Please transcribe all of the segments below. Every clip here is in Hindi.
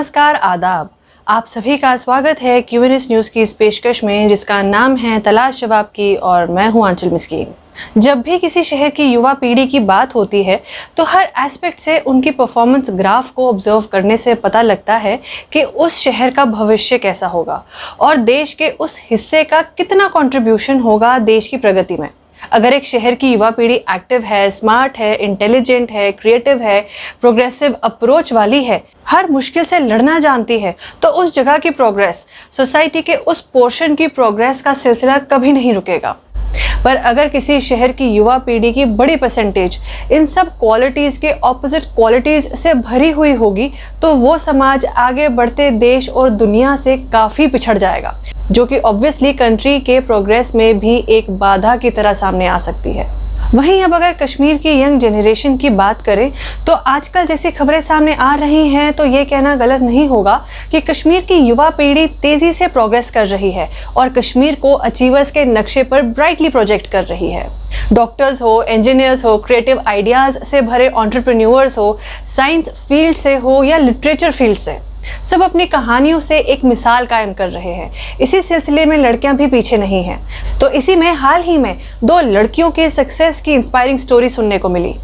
नमस्कार, आदाब। आप सभी का स्वागत है क्यूएनएस न्यूज़ की इस पेशकश में जिसका नाम है तलाश जवाब की, और मैं हूं आंचल मिस्कीन। जब भी किसी शहर की युवा पीढ़ी की बात होती है तो हर एस्पेक्ट से उनकी परफॉर्मेंस ग्राफ को ऑब्जर्व करने से पता लगता है कि उस शहर का भविष्य कैसा होगा और देश के उस हिस्से का कितना कंट्रीब्यूशन होगा देश की प्रगति में। अगर एक शहर की युवा पीढ़ी एक्टिव है, स्मार्ट है, इंटेलिजेंट है, क्रिएटिव है, प्रोग्रेसिव अप्रोच वाली है, हर मुश्किल से लड़ना जानती है, तो उस जगह की प्रोग्रेस, सोसाइटी के उस पोर्शन की प्रोग्रेस का सिलसिला कभी नहीं रुकेगा। पर अगर किसी शहर की युवा पीढ़ी की बड़ी परसेंटेज इन सब क्वालिटीज़ के ऑपोजिट क्वालिटीज़ से भरी हुई होगी तो वो समाज आगे बढ़ते देश और दुनिया से काफ़ी पिछड़ जाएगा, जो कि ऑब्वियसली कंट्री के प्रोग्रेस में भी एक बाधा की तरह सामने आ सकती है। वहीं अब अगर कश्मीर की यंग जनरेशन की बात करें तो आजकल जैसी खबरें सामने आ रही हैं तो ये कहना गलत नहीं होगा कि कश्मीर की युवा पीढ़ी तेजी से प्रोग्रेस कर रही है और कश्मीर को अचीवर्स के नक्शे पर ब्राइटली प्रोजेक्ट कर रही है। डॉक्टर्स हो, इंजीनियर्स हो, क्रिएटिव आइडियाज़ से भरे एंटरप्रेन्योर्स हो, साइंस फील्ड से हो या लिटरेचर फील्ड से, सब अपनी कहानियों से एक मिसाल कायम कर रहे हैं। इसी सिलसिले में लड़कियां भी पीछे नहीं हैं। तो इसी में हाल ही में 2 लड़कियों के सक्सेस की इंस्पायरिंग स्टोरी सुनने को मिली।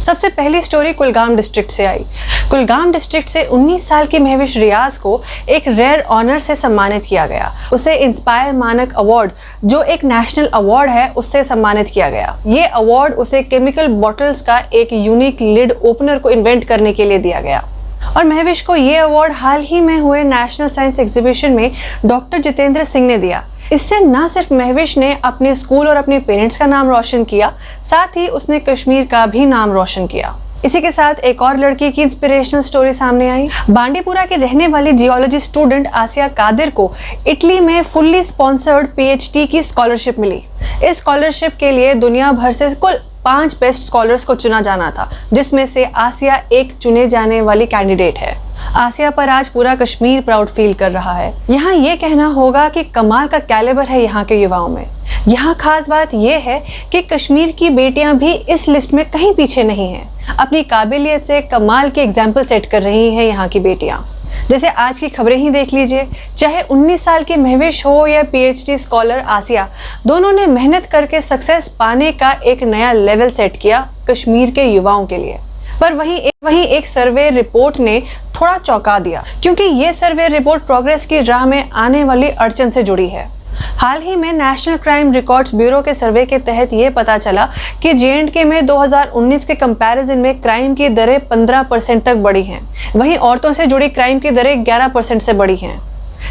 सबसे पहली स्टोरी कुलगाम डिस्ट्रिक्ट से आई। कुलगाम डिस्ट्रिक्ट से 19 साल की महविश रियाज को एक रेयर ऑनर से सम्मानित किया गया। उसे इंस्पायर मानक अवार्ड, जो एक नेशनल अवार्ड है, उससे सम्मानित किया गया। ये अवार्ड उसे केमिकल बॉटल्स का एक यूनिक लिड ओपनर को इन्वेंट करने के लिए दिया गया। और महविश को ये अवार्ड हाल ही में हुए नेशनल साइंस एग्जीबिशन में डॉक्टर जितेंद्र सिंह ने दिया। इससे न सिर्फ महविश ने अपने स्कूल और अपने पेरेंट्स का नाम रोशन किया, साथ ही उसने कश्मीर का भी नाम रोशन किया। इसी के साथ एक और लड़की की इंस्पिरेशनल स्टोरी सामने आई। बांडीपुरा के रहने वाली जियोलॉजी स्टूडेंट आसिया कादिर को इटली में फुल्ली स्पॉन्सर्ड पीएचडी की स्कॉलरशिप मिली। इस स्कॉलरशिप के लिए दुनिया भर से कुल 5 बेस्ट स्कॉलर्स को चुना जाना था, जिसमें से आसिया एक चुने जाने वाली कैंडिडेट है। आसिया पर आज पूरा कश्मीर प्राउड फील कर रहा है। यहाँ ये कहना होगा कि कमाल का कैलिबर है यहाँ के युवाओं में। यहाँ खास बात यह है कि कश्मीर की बेटियां भी इस लिस्ट में कहीं पीछे नहीं हैं। अपनी काबिलियत से कमाल के एग्जाम्पल सेट कर रही हैं यहाँ की बेटियां। जैसे आज की खबरें ही देख लीजिए, चाहे 19 साल की महविश हो या पीएचडी स्कॉलर आसिया, दोनों ने मेहनत करके सक्सेस पाने का एक नया लेवल सेट किया कश्मीर के युवाओं के लिए। पर वहीं एक सर्वे रिपोर्ट ने थोड़ा चौंका दिया, क्योंकि ये सर्वे रिपोर्ट प्रोग्रेस की राह में आने वाली अड़चन से जुड़ी है। हाल ही में नेशनल क्राइम रिकॉर्ड्स ब्यूरो के सर्वे के तहत ये पता चला कि जेएंडके में 2019 के कंपैरिजन में क्राइम की दरें 15% तक बढ़ी हैं। वहीं औरतों से जुड़ी क्राइम की दरें 11% से बढ़ी हैं।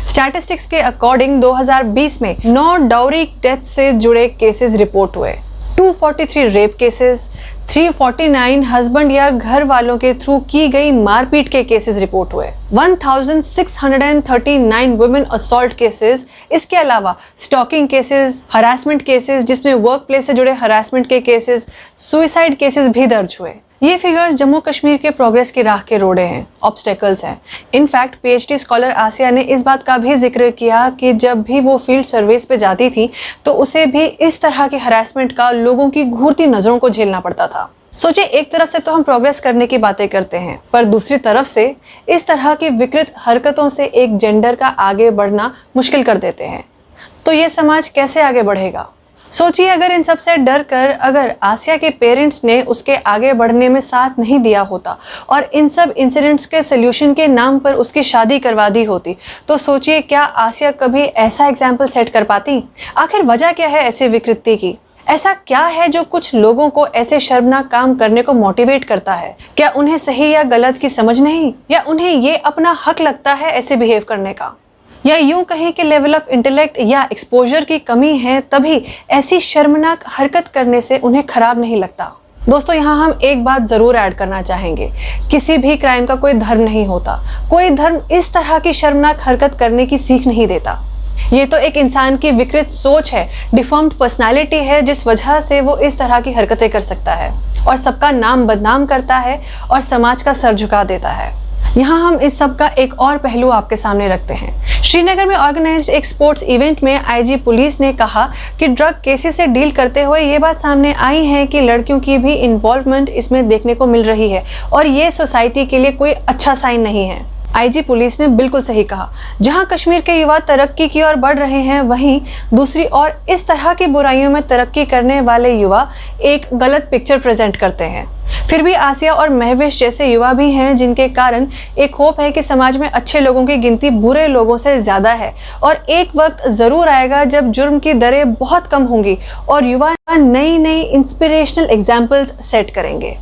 स्टैटिस्टिक्स के अकॉर्डिंग 2020 में 9 डाउरी डेथ से जुड़े केसेस रिपोर्ट हुए, 243 रेप केसेस, 349 हस्बैंड या घर वालों के थ्रू की गई मारपीट के केसेस रिपोर्ट हुए, 1639 वुमेन असॉल्ट केसेस। इसके अलावा स्टॉकिंग केसेस, हरासमेंट केसेस जिसमें वर्क प्लेस से जुड़े हरासमेंट के केसेस, सुइसाइड केसेस भी दर्ज हुए। ये फिगर्स जम्मू कश्मीर के प्रोग्रेस की राह के रोड़े हैं, ऑब्स्टेकल्स हैं। इनफैक्ट पीएचडी स्कॉलर आसिया ने इस बात का भी जिक्र किया कि जब भी वो फील्ड सर्विस पे जाती थी तो उसे भी इस तरह के हरासमेंट का लोगों की घूरती नजरों को झेलना पड़ता था। सोचिए, एक तरफ से तो हम प्रोग्रेस करने की बातें करते हैं, पर दूसरी तरफ से इस तरह की विकृत हरकतों से एक जेंडर का आगे बढ़ना मुश्किल कर देते हैं। तो ये समाज कैसे आगे बढ़ेगा? सोचिए, अगर इन सब से डर कर अगर आसिया के पेरेंट्स ने उसके आगे बढ़ने में साथ नहीं दिया होता और इन सब इंसिडेंट्स के सोल्यूशन के नाम पर उसकी शादी करवा दी होती, तो सोचिए क्या आसिया कभी ऐसा एग्जाम्पल सेट कर पाती? आखिर वजह क्या है ऐसी विकृति की? ऐसा क्या है जो कुछ लोगों को ऐसे शर्मनाक काम करने को मोटिवेट करता है? क्या उन्हें सही या गलत की समझ नहीं, या उन्हें ये अपना हक लगता है ऐसे बिहेव करने का, या यूं कहें कि लेवल ऑफ इंटेलेक्ट या एक्सपोजर की कमी है, तभी ऐसी शर्मनाक हरकत करने से उन्हें खराब नहीं लगता। दोस्तों, यहाँ हम एक बात जरूर ऐड करना चाहेंगे, किसी भी क्राइम का कोई धर्म नहीं होता। कोई धर्म इस तरह की शर्मनाक हरकत करने की सीख नहीं देता। ये तो एक इंसान की विकृत सोच है, डिफॉर्म्ड पर्सनालिटी है, जिस वजह से वो इस तरह की हरकतें कर सकता है और सबका नाम बदनाम करता है और समाज का सर झुका देता है। यहाँ हम इस सब का एक और पहलू आपके सामने रखते हैं। श्रीनगर में ऑर्गेनाइज्ड एक स्पोर्ट्स इवेंट में आईजी पुलिस ने कहा कि ड्रग केसेस से डील करते हुए ये बात सामने आई है कि लड़कियों की भी इन्वॉल्वमेंट इसमें देखने को मिल रही है और ये सोसाइटी के लिए कोई अच्छा साइन नहीं है। आईजी पुलिस ने बिल्कुल सही कहा। जहां कश्मीर के युवा तरक्की की ओर बढ़ रहे हैं, वहीं दूसरी ओर इस तरह की बुराइयों में तरक्की करने वाले युवा एक गलत पिक्चर प्रेजेंट करते हैं। फिर भी आसिया और महविश जैसे युवा भी हैं, जिनके कारण एक होप है कि समाज में अच्छे लोगों की गिनती बुरे लोगों से ज्यादा है और एक वक्त जरूर आएगा जब जुर्म की दरें बहुत कम होंगी और युवा नई नई इंस्पिरेशनल एग्जाम्पल्स सेट करेंगे।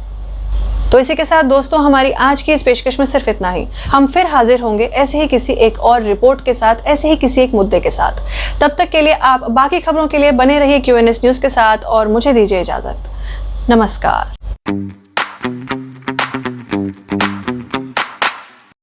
तो इसी के साथ दोस्तों, हमारी आज की इस पेशकश में सिर्फ इतना ही। हम फिर हाजिर होंगे ऐसे ही किसी एक और रिपोर्ट के साथ, ऐसे ही किसी एक मुद्दे के साथ। तब तक के लिए आप बाकी खबरों के लिए बने रहिए QNS न्यूज़ के साथ और मुझे दीजिए इजाजत। नमस्कार।